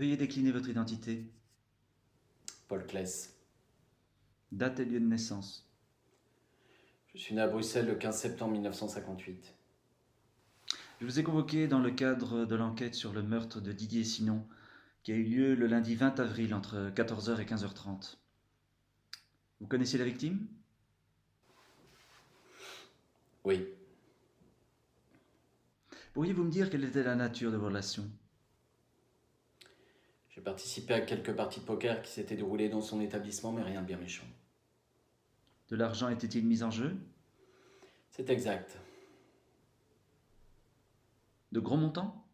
Veuillez décliner votre identité, Paul Claes. date et lieu de naissance. Je suis né à Bruxelles le 15 septembre 1958. Je vous ai convoqué dans le cadre de l'enquête sur le meurtre de Didier Sinon, qui a eu lieu le lundi 20 avril entre 14 h et 15 h 30. Vous connaissiez la victime? Oui. Pourriez-vous me dire quelle était la nature de vos relations? J'ai participé à quelques parties de poker qui s'étaient déroulées dans son établissement, mais rien de bien méchant. De l'argent était-il mis en jeu? C'est exact. De gros montants?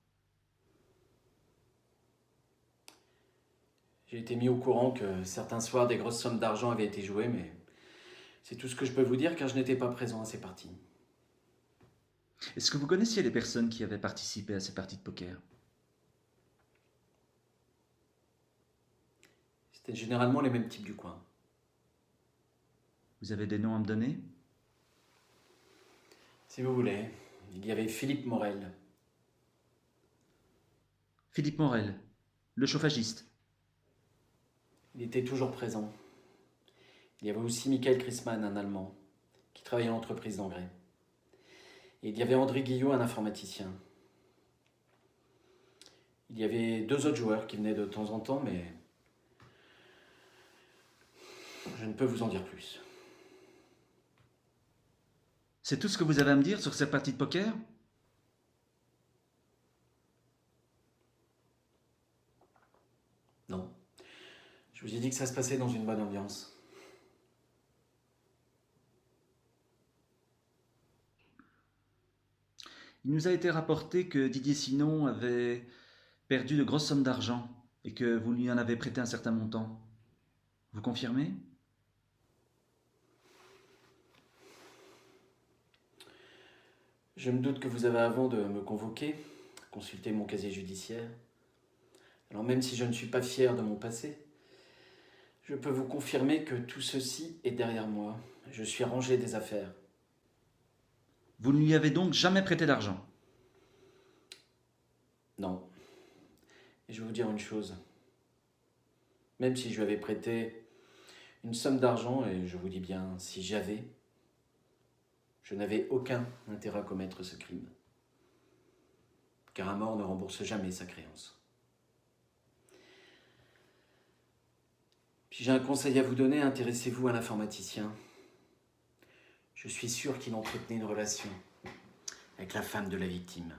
J'ai été mis au courant que certains soirs, des grosses sommes d'argent avaient été jouées, mais c'est tout ce que je peux vous dire car je n'étais pas présent à ces parties. Est-ce que vous connaissiez les personnes qui avaient participé à ces parties de poker? C'était généralement les mêmes types du coin. Vous avez des noms à me donner? Si vous voulez, il y avait Philippe Morel, Philippe Morel, le chauffagiste. il était toujours présent. Il y avait aussi Michael Christmann, un Allemand, qui travaillait en entreprise d'engrais. Et il y avait André Guillot, un informaticien. Il y avait deux autres joueurs qui venaient de temps en temps, mais je ne peux vous en dire plus. C'est tout ce que vous avez à me dire sur cette partie de poker? Non. Je vous ai dit que ça se passait dans une bonne ambiance. Il nous a été rapporté que Didier Sinon avait perdu de grosses sommes d'argent et que vous lui en avez prêté un certain montant. Vous confirmez? Je me doute que vous avez, avant de me convoquer, consulté mon casier judiciaire. Alors même si je ne suis pas fier de mon passé, je peux vous confirmer que tout ceci est derrière moi. Je suis rangé des affaires. Vous ne lui avez donc jamais prêté d'argent? Non. Et je vais vous dire une chose. Même si je lui avais prêté une somme d'argent, et je vous dis bien si j'avais, je n'avais aucun intérêt à commettre ce crime. Car un mort ne rembourse jamais sa créance. Puis j'ai un conseil à vous donner, intéressez-vous à l'informaticien. Je suis sûr qu'il entretenait une relation avec la femme de la victime.